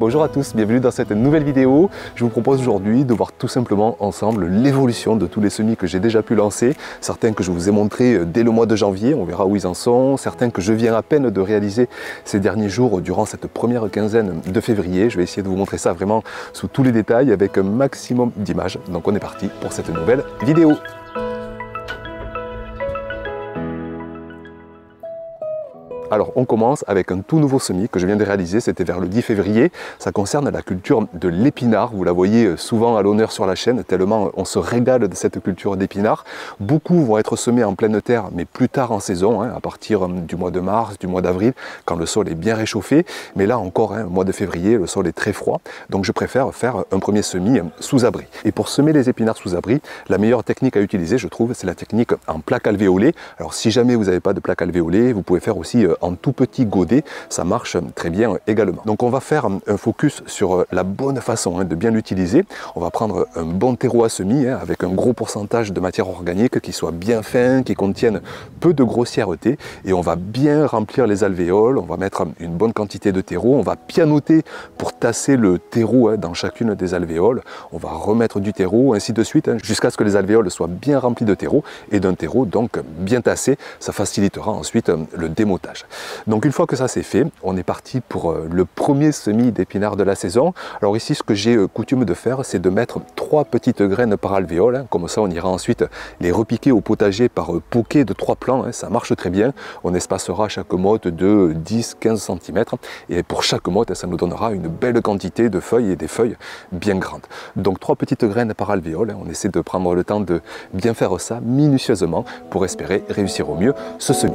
Bonjour à tous, bienvenue dans cette nouvelle vidéo. Je vous propose aujourd'hui de voir tout simplement ensemble l'évolution de tous les semis que j'ai déjà pu lancer. Certains que je vous ai montrés dès le mois de janvier, on verra où ils en sont. Certains que je viens à peine de réaliser ces derniers jours durant cette première quinzaine de février. Je vais essayer de vous montrer ça vraiment sous tous les détails avec un maximum d'images. Donc on est parti pour cette nouvelle vidéo. Alors on commence avec un tout nouveau semis que je viens de réaliser, c'était vers le 10 février. Ça concerne la culture de l'épinard. Vous la voyez souvent à l'honneur sur la chaîne, tellement on se régale de cette culture d'épinard. Beaucoup vont être semés en pleine terre, mais plus tard en saison, à partir du mois de mars, du mois d'avril, quand le sol est bien réchauffé. Mais là encore, au mois de février, le sol est très froid. Donc je préfère faire un premier semis sous abri. Et pour semer les épinards sous abri, la meilleure technique à utiliser, je trouve, c'est la technique en plaque alvéolée. Alors si jamais vous n'avez pas de plaque alvéolée, vous pouvez faire aussi en tout petit godet, ça marche très bien également. Donc on va faire un focus sur la bonne façon de bien l'utiliser. On va prendre un bon terreau à semis avec un gros pourcentage de matière organique qui soit bien fin, qui contienne peu de grossièreté, et on va bien remplir les alvéoles. On va mettre une bonne quantité de terreau, on va pianoter pour tasser le terreau dans chacune des alvéoles. On va remettre du terreau, ainsi de suite, jusqu'à ce que les alvéoles soient bien remplies de terreau, et d'un terreau donc bien tassé. Ça facilitera ensuite le démotage. Donc une fois que ça c'est fait, on est parti pour le premier semis d'épinards de la saison. Alors ici, ce que j'ai coutume de faire, c'est de mettre 3 petites graines par alvéole. Comme ça, on ira ensuite les repiquer au potager par poquet de 3 plants. Ça marche très bien. On espacera chaque motte de 10-15 cm. Et pour chaque motte, ça nous donnera une belle quantité de feuilles et des feuilles bien grandes. Donc 3 petites graines par alvéole. On essaie de prendre le temps de bien faire ça minutieusement pour espérer réussir au mieux ce semis.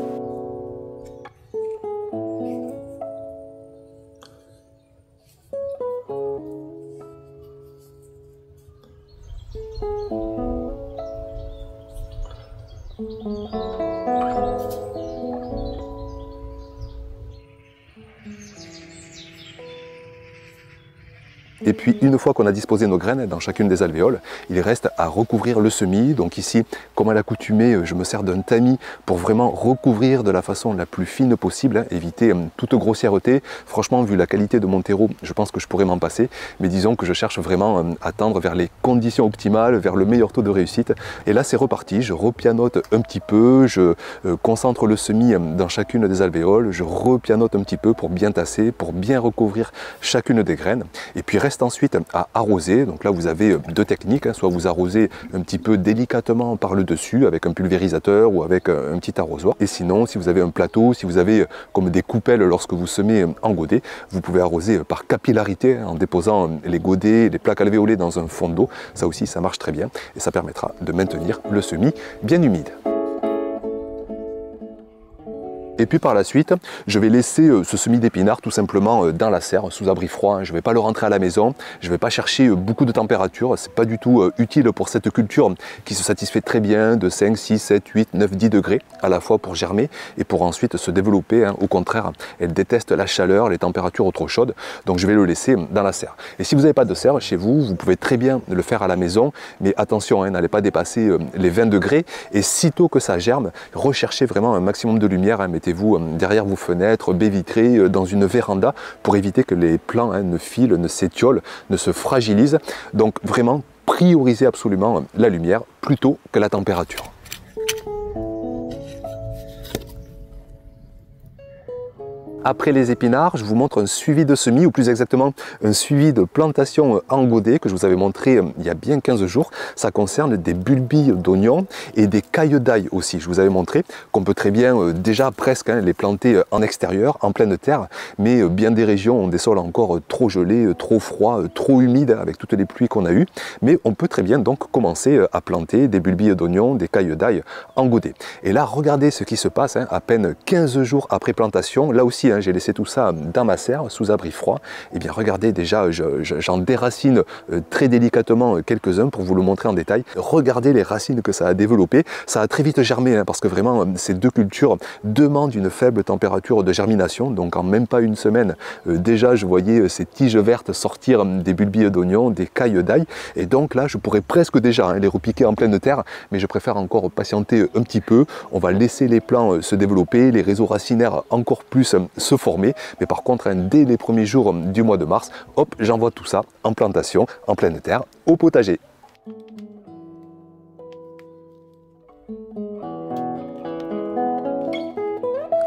Et puis une fois qu'on a disposé nos graines dans chacune des alvéoles, il reste à recouvrir le semis. Donc ici, comme à l'accoutumée, je me sers d'un tamis pour vraiment recouvrir de la façon la plus fine possible, éviter toute grossièreté. Franchement, vu la qualité de mon terreau, je pense que je pourrais m'en passer. Mais disons que je cherche vraiment à tendre vers les conditions optimales, vers le meilleur taux de réussite. Et là, c'est reparti. Je repianote un petit peu, je concentre le semis dans chacune des alvéoles, je repianote un petit peu pour bien tasser, pour bien recouvrir chacune des graines. Et puis reste ensuite à arroser. Donc là vous avez 2 techniques, soit vous arrosez un petit peu délicatement par le dessus avec un pulvérisateur ou avec un petit arrosoir, et sinon si vous avez un plateau, si vous avez comme des coupelles lorsque vous semez en godet, vous pouvez arroser par capillarité en déposant les godets, les plaques alvéolées dans un fond d'eau. Ça aussi ça marche très bien et ça permettra de maintenir le semis bien humide. Et puis par la suite, je vais laisser ce semis d'épinards tout simplement dans la serre, sous abri froid. Je ne vais pas le rentrer à la maison, je ne vais pas chercher beaucoup de température. Ce n'est pas du tout utile pour cette culture qui se satisfait très bien de 5, 6, 7, 8, 9, 10 degrés à la fois pour germer et pour ensuite se développer. Au contraire, elle déteste la chaleur, les températures trop chaudes. Donc je vais le laisser dans la serre. Et si vous n'avez pas de serre chez vous, vous pouvez très bien le faire à la maison. Mais attention, n'allez pas dépasser les 20 degrés. Et sitôt que ça germe, recherchez vraiment un maximum de lumière. Mettez-vous derrière vos fenêtres, baies vitrées, dans une véranda pour éviter que les plants ne filent, ne s'étiolent, ne se fragilisent. Donc vraiment, priorisez absolument la lumière plutôt que la température. Après les épinards, je vous montre un suivi de semis, ou plus exactement un suivi de plantation en godet que je vous avais montré il y a bien 15 jours. Ça concerne des bulbilles d'oignons et des cailles d'ail aussi. Je vous avais montré qu'on peut très bien déjà presque les planter en extérieur, en pleine terre, mais bien des régions ont des sols encore trop gelés, trop froids, trop humides avec toutes les pluies qu'on a eues. Mais on peut très bien donc commencer à planter des bulbilles d'oignons, des cailles d'ail en godet. Et là, regardez ce qui se passe à peine 15 jours après plantation. Là aussi, j'ai laissé tout ça dans ma serre, sous abri froid. Et bien regardez, déjà j'en déracine très délicatement quelques-uns pour vous le montrer en détail. Regardez les racines que ça a développées. Ça a très vite germé parce que vraiment ces 2 cultures demandent une faible température de germination. Donc en même pas une semaine, déjà je voyais ces tiges vertes sortir des bulbilles d'oignons, des cailles d'ail. Et donc là je pourrais presque déjà les repiquer en pleine terre, mais je préfère encore patienter un petit peu. On va laisser les plants se développer, les réseaux racinaires encore plus se former. Mais par contre, dès les premiers jours du mois de mars, hop, j'envoie tout ça en plantation, en pleine terre, au potager.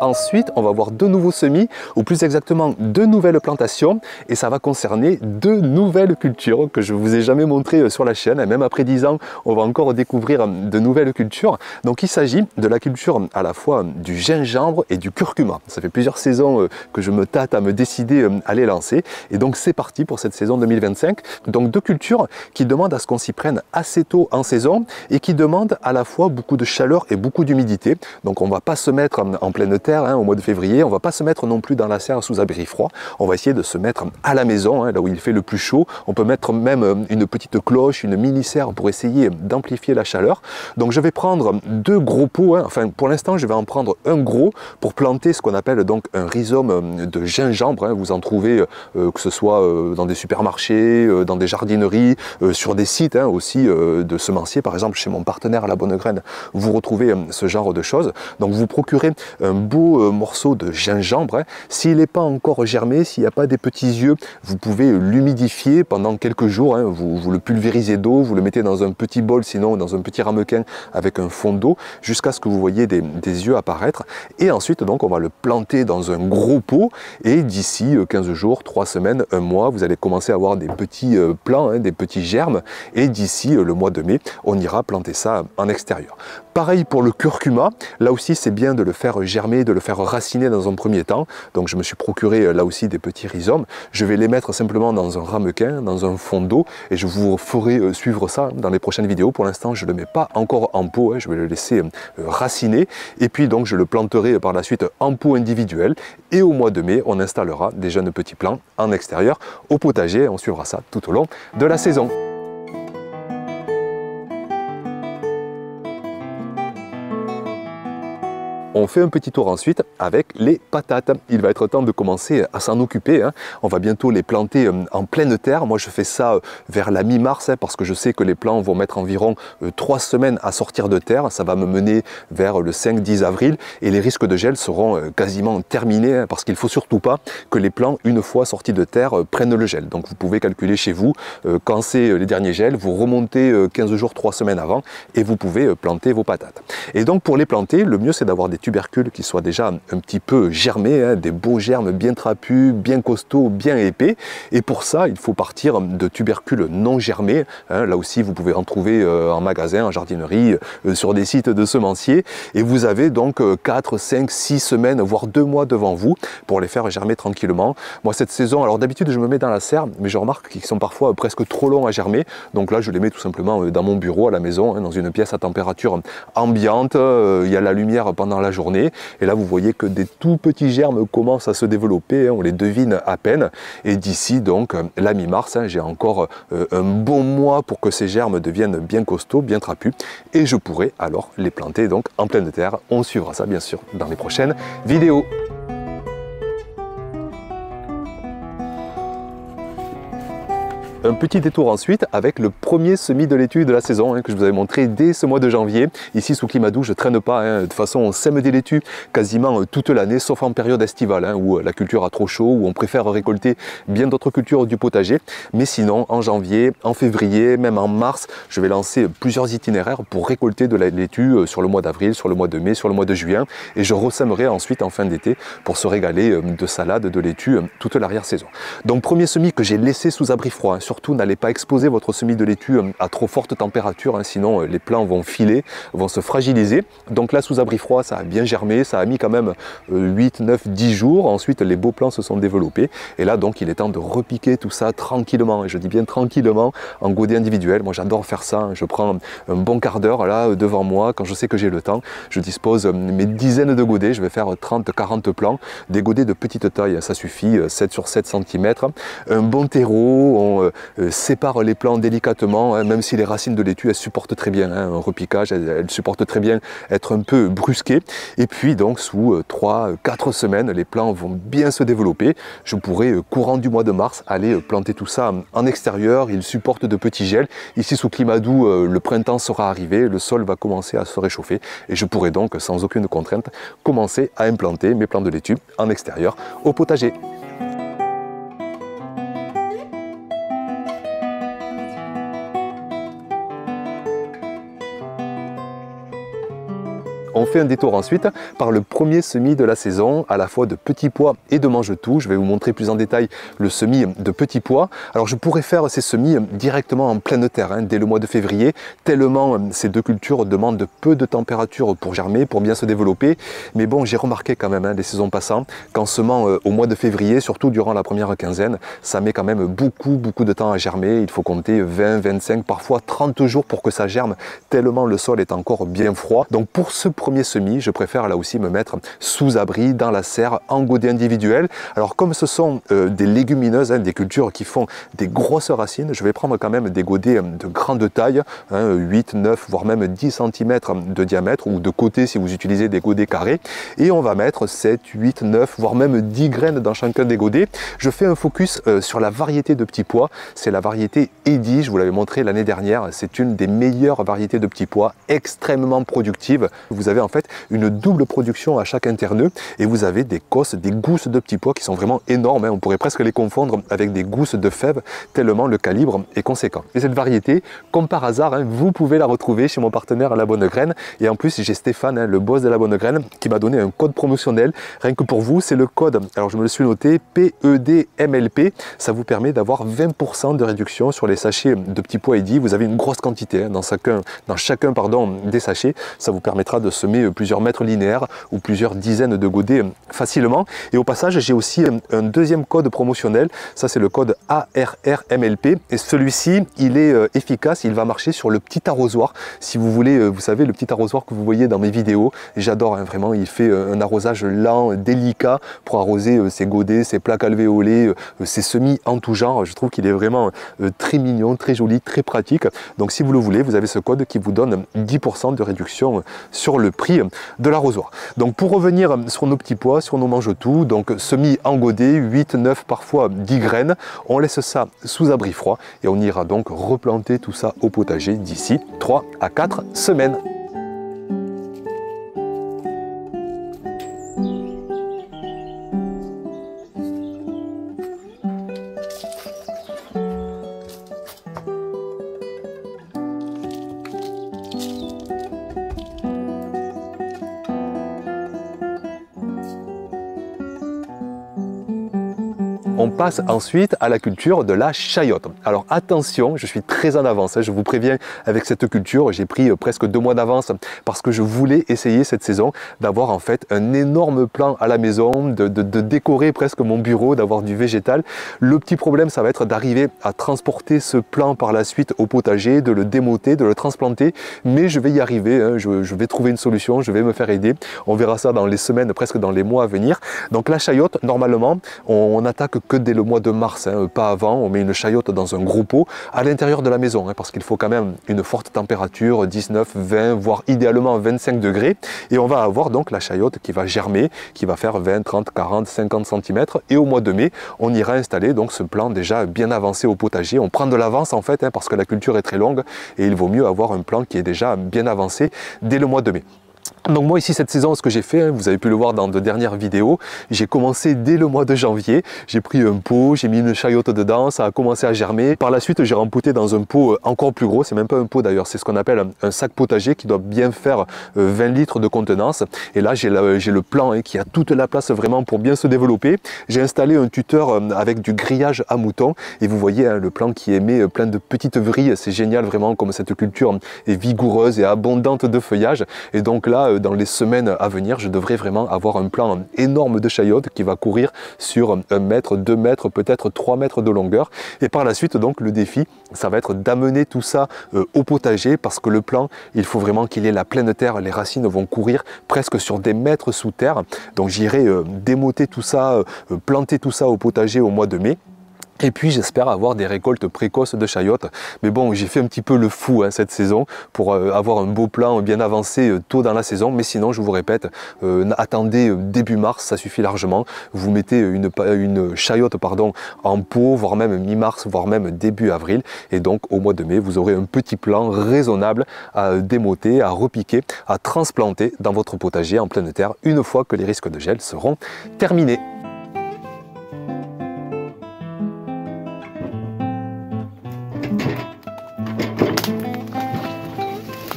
Ensuite, on va voir deux nouveaux semis, ou plus exactement deux nouvelles plantations, et ça va concerner deux nouvelles cultures que je ne vous ai jamais montrées sur la chaîne. Et même après 10 ans, on va encore découvrir de nouvelles cultures. Donc il s'agit de la culture à la fois du gingembre et du curcuma. Ça fait plusieurs saisons que je me tâte à me décider à les lancer. Et donc c'est parti pour cette saison 2025. Donc deux cultures qui demandent à ce qu'on s'y prenne assez tôt en saison et qui demandent à la fois beaucoup de chaleur et beaucoup d'humidité. Donc on ne va pas se mettre en pleine terre au mois de février, on ne va pas se mettre non plus dans la serre sous abri froid, on va essayer de se mettre à la maison, là où il fait le plus chaud. On peut mettre même une petite cloche, une mini serre pour essayer d'amplifier la chaleur. Donc je vais prendre deux gros pots, enfin pour l'instant je vais en prendre un gros pour planter ce qu'on appelle donc un rhizome de gingembre. Vous en trouvez que ce soit dans des supermarchés, dans des jardineries, sur des sites aussi de semenciers, par exemple chez mon partenaire à La Bonne Graine, vous retrouvez ce genre de choses. Donc vous procurez un beau morceau de gingembre. S'il n'est pas encore germé, s'il n'y a pas des petits yeux, vous pouvez l'humidifier pendant quelques jours. Vous le pulvérisez d'eau, vous le mettez dans un petit bol, sinon dans un petit ramequin avec un fond d'eau, jusqu'à ce que vous voyez des yeux apparaître. Et ensuite, donc, on va le planter dans un gros pot. Et d'ici 15 jours, 3 semaines, 1 mois, vous allez commencer à avoir des petits plants, des petits germes. Et d'ici le mois de mai, on ira planter ça en extérieur. Pareil pour le curcuma. Là aussi, c'est bien de le faire germer, de le faire raciner dans un premier temps. Donc je me suis procuré là aussi des petits rhizomes. Je vais les mettre simplement dans un ramequin, dans un fond d'eau, et je vous ferai suivre ça dans les prochaines vidéos. Pour l'instant, je ne le mets pas encore en pot, je vais le laisser raciner. Et puis donc je le planterai par la suite en pot individuel. Et au mois de mai, on installera des jeunes petits plants en extérieur au potager. On suivra ça tout au long de la saison. On fait un petit tour ensuite avec les patates. Il va être temps de commencer à s'en occuper. On va bientôt les planter en pleine terre. Moi, je fais ça vers la mi-mars parce que je sais que les plants vont mettre environ 3 semaines à sortir de terre. Ça va me mener vers le 5-10 avril et les risques de gel seront quasiment terminés parce qu'il ne faut surtout pas que les plants, une fois sortis de terre, prennent le gel. Donc, vous pouvez calculer chez vous quand c'est les derniers gels. Vous remontez 15 jours, 3 semaines avant et vous pouvez planter vos patates. Et donc, pour les planter, le mieux, c'est d'avoir des tubercules qui soient déjà un petit peu germés, des beaux germes bien trapus, bien costauds, bien épais. Et pour ça, il faut partir de tubercules non germés. Là aussi, vous pouvez en trouver en magasin, en jardinerie, sur des sites de semenciers. Et vous avez donc 4, 5, 6 semaines, voire 2 mois devant vous pour les faire germer tranquillement. Moi, cette saison, alors d'habitude, je me mets dans la serre, mais je remarque qu'ils sont parfois presque trop longs à germer. Donc là, je les mets tout simplement dans mon bureau à la maison, dans une pièce à température ambiante. Il y a la lumière pendant la journée et là vous voyez que des tout petits germes commencent à se développer, on les devine à peine et d'ici donc la mi-mars, j'ai encore un bon mois pour que ces germes deviennent bien costauds, bien trapus et je pourrai alors les planter donc en pleine terre. On suivra ça bien sûr dans les prochaines vidéos. Un petit détour ensuite avec le premier semis de laitue de la saison que je vous avais montré dès ce mois de janvier. Ici sous climat doux, je ne traîne pas. De toute façon, on sème des laitues quasiment toute l'année, sauf en période estivale où la culture a trop chaud, où on préfère récolter bien d'autres cultures du potager. Mais sinon, en janvier, en février, même en mars, je vais lancer plusieurs itinéraires pour récolter de la laitue sur le mois d'avril, sur le mois de mai, sur le mois de juin. Et je ressèmerai ensuite en fin d'été pour se régaler de salade, de laitue toute l'arrière-saison. Donc premier semis que j'ai laissé sous abri froid. Surtout, n'allez pas exposer votre semis de laitue à trop forte température, sinon les plants vont filer, vont se fragiliser. Donc là, sous abri froid, ça a bien germé, ça a mis quand même 8, 9, 10 jours. Ensuite, les beaux plants se sont développés. Et là, donc, il est temps de repiquer tout ça tranquillement. Et je dis bien tranquillement, en godet individuel. Moi, j'adore faire ça. Je prends un bon quart d'heure là devant moi. Quand je sais que j'ai le temps, je dispose mes dizaines de godets. Je vais faire 30, 40 plants. Des godets de petite taille, ça suffit, 7 sur 7 cm. Un bon terreau. sépare les plants délicatement, hein, même si les racines de laitue elles supportent très bien un repiquage, elles supportent très bien être un peu brusquées. Et puis donc sous 3-4 semaines, les plants vont bien se développer. Je pourrai courant du mois de mars aller planter tout ça en extérieur. Ils supportent de petits gels. Ici sous climat doux, le printemps sera arrivé, le sol va commencer à se réchauffer et je pourrai donc sans aucune contrainte commencer à implanter mes plants de laitue en extérieur au potager. On fait un détour ensuite par le premier semis de la saison, à la fois de petits pois et de mange-tout. Je vais vous montrer plus en détail le semis de petits pois. Alors je pourrais faire ces semis directement en pleine terre, hein, dès le mois de février, tellement ces deux cultures demandent peu de température pour germer, pour bien se développer. Mais bon, j'ai remarqué quand même, hein, les saisons passant, qu'en semant au mois de février, surtout durant la première quinzaine, ça met quand même beaucoup de temps à germer. Il faut compter 20, 25, parfois 30 jours pour que ça germe, tellement le sol est encore bien froid. Donc pour ce premier semis, je préfère là aussi me mettre sous abri, dans la serre, en godet individuel. Alors comme ce sont des légumineuses, hein, des cultures qui font des grosses racines, je vais prendre quand même des godets de grande taille, hein, 8, 9, voire même 10 cm de diamètre, ou de côté si vous utilisez des godets carrés. Et on va mettre 7, 8, 9, voire même 10 graines dans chacun des godets. Je fais un focus sur la variété de petits pois. C'est la variété Eddy, je vous l'avais montré l'année dernière. C'est une des meilleures variétés de petits pois, extrêmement productive. Vous avez en fait une double production à chaque interneux et vous avez des cosses, des gousses de petits pois qui sont vraiment énormes, hein. On pourrait presque les confondre avec des gousses de fèves tellement le calibre est conséquent. Et cette variété, comme par hasard, hein, vous pouvez la retrouver chez mon partenaire à La Bonne Graine. Et en plus j'ai Stéphane, hein, le boss de La Bonne Graine, qui m'a donné un code promotionnel. Rien que pour vous, c'est le code, alors je me le suis noté, PEDMLP. Ça vous permet d'avoir 20% de réduction sur les sachets de petits pois Eddy. Vous avez une grosse quantité, hein, dans chacun des sachets. Ça vous permettra de semer plusieurs mètres linéaires ou plusieurs dizaines de godets facilement. Et au passage, j'ai aussi un deuxième code promotionnel. Ça, c'est le code ARRMLP. Et celui-ci, il est efficace. Il va marcher sur le petit arrosoir. Si vous voulez, vous savez, le petit arrosoir que vous voyez dans mes vidéos, j'adore, hein, vraiment. Il fait un arrosage lent, délicat pour arroser ces godets, ces plaques alvéolées, ces semis en tout genre. Je trouve qu'il est vraiment très mignon, très joli, très pratique. Donc, si vous le voulez, vous avez ce code qui vous donne 10% de réduction sur le prix de l'arrosoir. Donc pour revenir sur nos petits pois, sur nos mange-tout, donc semis en godet, 8, 9, parfois 10 graines, on laisse ça sous abri froid et on ira donc replanter tout ça au potager d'ici 3 à 4 semaines. On passe ensuite à la culture de la chayote. Alors attention, je suis très en avance, hein, je vous préviens, avec cette culture, j'ai pris presque 2 mois d'avance parce que je voulais essayer cette saison d'avoir en fait un énorme plan à la maison, de décorer presque mon bureau, d'avoir du végétal. Le petit problème, ça va être d'arriver à transporter ce plan par la suite au potager, de le démoter, de le transplanter, mais je vais y arriver, hein, je vais trouver une solution, je vais me faire aider. On verra ça dans les semaines, presque dans les mois à venir. Donc la chayote, normalement, on attaque que dès le mois de mars, hein, pas avant. On met une chayote dans un gros pot à l'intérieur de la maison, hein, parce qu'il faut quand même une forte température, 19, 20, voire idéalement 25 degrés. Et on va avoir donc la chayote qui va germer, qui va faire 20, 30, 40, 50 cm. Et au mois de mai, on ira installer donc ce plan déjà bien avancé au potager. On prend de l'avance en fait, hein, parce que la culture est très longue et il vaut mieux avoir un plan qui est déjà bien avancé dès le mois de mai. Donc moi ici cette saison, ce que j'ai fait, hein, vous avez pu le voir dans de dernières vidéos, j'ai commencé dès le mois de janvier, j'ai pris un pot, j'ai mis une chayote dedans, ça a commencé à germer. Par la suite j'ai rempoté dans un pot encore plus gros, c'est même pas un pot d'ailleurs, c'est ce qu'on appelle un sac potager qui doit bien faire 20 litres de contenance. Et là j'ai le plan, hein, qui a toute la place vraiment pour bien se développer. J'ai installé un tuteur avec du grillage à moutons et vous voyez, hein, le plan qui émet plein de petites vrilles, c'est génial vraiment comme cette culture est vigoureuse et abondante de feuillage. Et donc là, dans les semaines à venir, je devrais vraiment avoir un plan énorme de chayote qui va courir sur 1 mètre, 2 mètres, peut-être 3 mètres de longueur. Et par la suite, donc, le défi, ça va être d'amener tout ça au potager parce que le plan, il faut vraiment qu'il ait la pleine terre. Les racines vont courir presque sur des mètres sous terre. Donc, j'irai démoter tout ça, planter tout ça au potager au mois de mai. Et puis j'espère avoir des récoltes précoces de chayotes. Mais bon, j'ai fait un petit peu le fou cette saison pour avoir un beau plan bien avancé tôt dans la saison. Mais sinon, je vous répète, attendez début mars, ça suffit largement. Vous mettez une chayote en pot, voire même mi-mars, voire même début avril. Et donc au mois de mai, vous aurez un petit plan raisonnable à démoter, à repiquer, à transplanter dans votre potager en pleine terre une fois que les risques de gel seront terminés.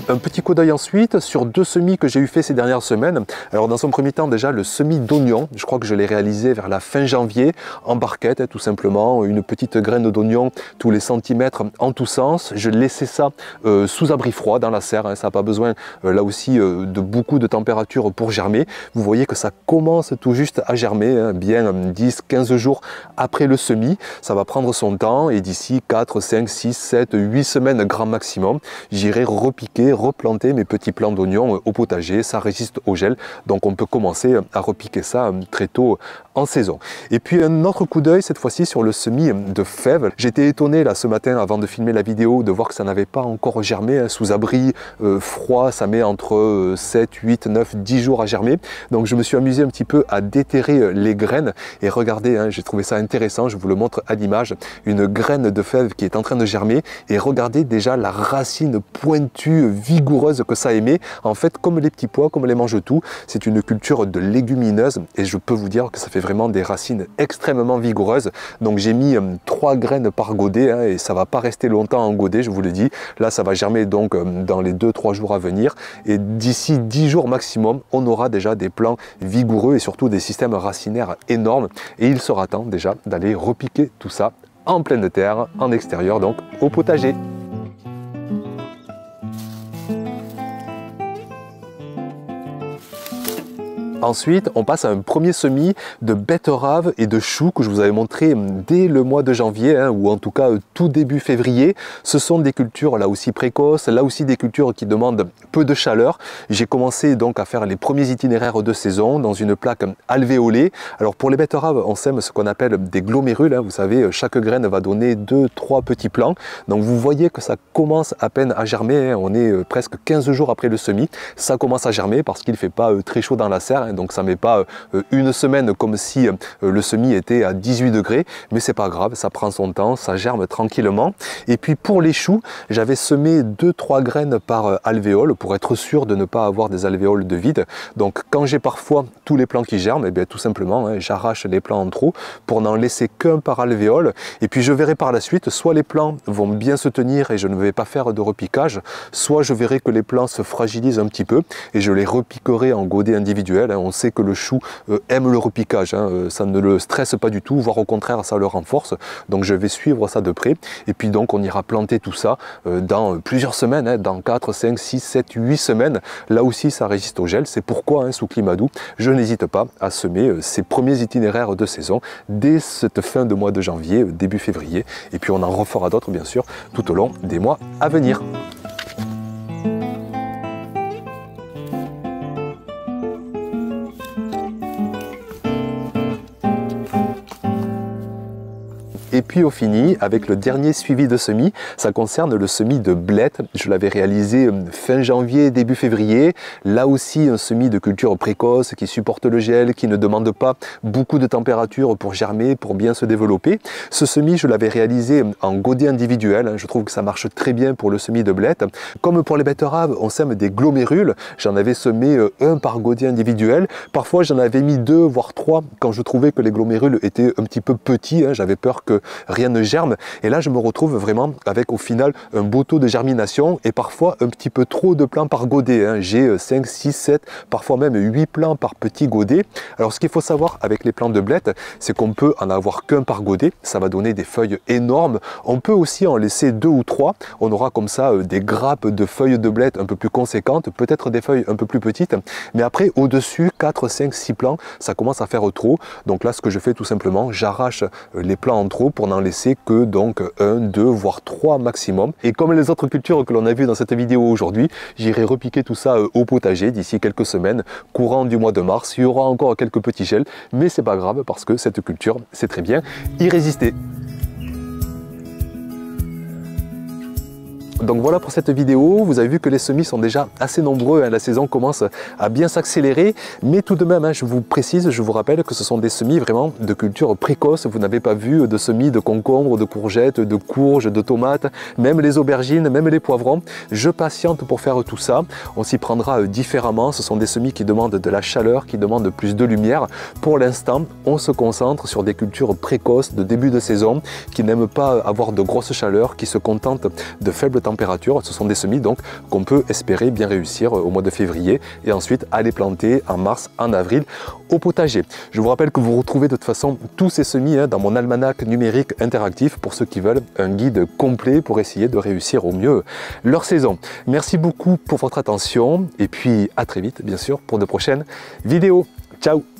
Un petit coup d'œil ensuite sur deux semis que j'ai eu fait ces dernières semaines. Alors dans un premier temps déjà le semis d'oignon, je crois que je l'ai réalisé vers la fin janvier en barquette tout simplement, une petite graine d'oignon tous les centimètres en tous sens. Je laissais ça sous abri froid dans la serre, ça n'a pas besoin là aussi de beaucoup de température pour germer. Vous voyez que ça commence tout juste à germer, bien 10-15 jours après le semis. Ça va prendre son temps et d'ici 4, 5, 6, 7, 8 semaines grand maximum, j'irai repiquer, replanter mes petits plants d'oignons au potager, ça résiste au gel, donc on peut commencer à repiquer ça très tôt en saison. Et puis un autre coup d'œil cette fois-ci sur le semis de fèves. J'étais étonné là ce matin avant de filmer la vidéo de voir que ça n'avait pas encore germé, sous abri froid, ça met entre 7, 8, 9, 10 jours à germer. Donc je me suis amusé un petit peu à déterrer les graines et regardez, j'ai trouvé ça intéressant, je vous le montre à l'image, une graine de fève qui est en train de germer et regardez déjà la racine pointue, vigoureuse que ça émet. En fait, comme les petits pois, comme les mange-tout, c'est une culture de légumineuse et je peux vous dire que ça fait vraiment des racines extrêmement vigoureuses. Donc j'ai mis 3 graines par godet et ça va pas rester longtemps en godet, je vous le dis. Là, ça va germer donc dans les 2-3 jours à venir et d'ici 10 jours maximum, on aura déjà des plants vigoureux et surtout des systèmes racinaires énormes et il sera temps déjà d'aller repiquer tout ça en pleine terre, en extérieur, donc au potager. Ensuite, on passe à un premier semis de betteraves et de choux que je vous avais montré dès le mois de janvier, ou en tout cas tout début février. Ce sont des cultures là aussi précoces, là aussi des cultures qui demandent peu de chaleur. J'ai commencé donc à faire les premiers itinéraires de saison dans une plaque alvéolée. Alors pour les betteraves, on sème ce qu'on appelle des glomérules. Vous savez, chaque graine va donner 2-3 petits plants. Donc vous voyez que ça commence à peine à germer. On est presque 15 jours après le semis. Ça commence à germer parce qu'il ne fait pas très chaud dans la serre. Donc ça ne met pas une semaine comme si le semis était à 18 degrés, mais c'est pas grave, ça prend son temps, ça germe tranquillement. Et puis pour les choux, j'avais semé 2-3 graines par alvéole pour être sûr de ne pas avoir des alvéoles de vide. Donc quand j'ai parfois tous les plants qui germent, et bien tout simplement j'arrache les plants en trop pour n'en laisser qu'un par alvéole. Et puis je verrai par la suite, soit les plants vont bien se tenir et je ne vais pas faire de repiquage, soit je verrai que les plants se fragilisent un petit peu et je les repiquerai en godet individuel. On sait que le chou aime le repiquage, ça ne le stresse pas du tout, voire au contraire ça le renforce. Donc je vais suivre ça de près et puis donc on ira planter tout ça dans plusieurs semaines, dans 4, 5, 6, 7, 8 semaines. Là aussi ça résiste au gel, c'est pourquoi sous climat doux, je n'hésite pas à semer ces premiers itinéraires de saison dès cette fin de mois de janvier, début février. Et puis on en refera d'autres bien sûr tout au long des mois à venir. Et puis au fini, avec le dernier suivi de semis, ça concerne le semis de blettes. Je l'avais réalisé fin janvier, début février. Là aussi, un semis de culture précoce qui supporte le gel, qui ne demande pas beaucoup de température pour germer, pour bien se développer. Ce semis, je l'avais réalisé en godet individuel. Je trouve que ça marche très bien pour le semis de blettes. Comme pour les betteraves, on sème des glomérules. J'en avais semé un par godet individuel. Parfois, j'en avais mis 2, voire 3 quand je trouvais que les glomérules étaient un petit peu petits. J'avais peur que rien ne germe et là je me retrouve vraiment avec au final un beau taux de germination et parfois un petit peu trop de plants par godet. J'ai 5, 6, 7, parfois même 8 plants par petit godet. Alors ce qu'il faut savoir avec les plants de blettes, c'est qu'on peut en avoir qu'un par godet, ça va donner des feuilles énormes. On peut aussi en laisser 2 ou 3, on aura comme ça des grappes de feuilles de blettes un peu plus conséquentes, peut-être des feuilles un peu plus petites, mais après au-dessus 4, 5, 6 plants, ça commence à faire trop. Donc là ce que je fais tout simplement, j'arrache les plants en trop pour n'en laisser que donc 1, 2, voire 3 maximum. Et comme les autres cultures que l'on a vues dans cette vidéo aujourd'hui, j'irai repiquer tout ça au potager d'ici quelques semaines, courant du mois de mars. Il y aura encore quelques petits gels, mais c'est pas grave parce que cette culture, c'est très bien y résister. Donc voilà pour cette vidéo, vous avez vu que les semis sont déjà assez nombreux, hein. La saison commence à bien s'accélérer, mais tout de même, hein, je vous précise, je vous rappelle que ce sont des semis vraiment de culture précoce. Vous n'avez pas vu de semis de concombres, de courgettes, de courges, de tomates, même les aubergines, même les poivrons. Je patiente pour faire tout ça, on s'y prendra différemment. Ce sont des semis qui demandent de la chaleur, qui demandent plus de lumière. Pour l'instant, on se concentre sur des cultures précoces de début de saison, qui n'aiment pas avoir de grosses chaleurs, qui se contentent de faibles températures. Ce sont des semis donc qu'on peut espérer bien réussir au mois de février et ensuite aller planter en mars, en avril au potager. Je vous rappelle que vous retrouvez de toute façon tous ces semis dans mon almanach numérique interactif pour ceux qui veulent un guide complet pour essayer de réussir au mieux leur saison. Merci beaucoup pour votre attention et puis à très vite bien sûr pour de prochaines vidéos. Ciao!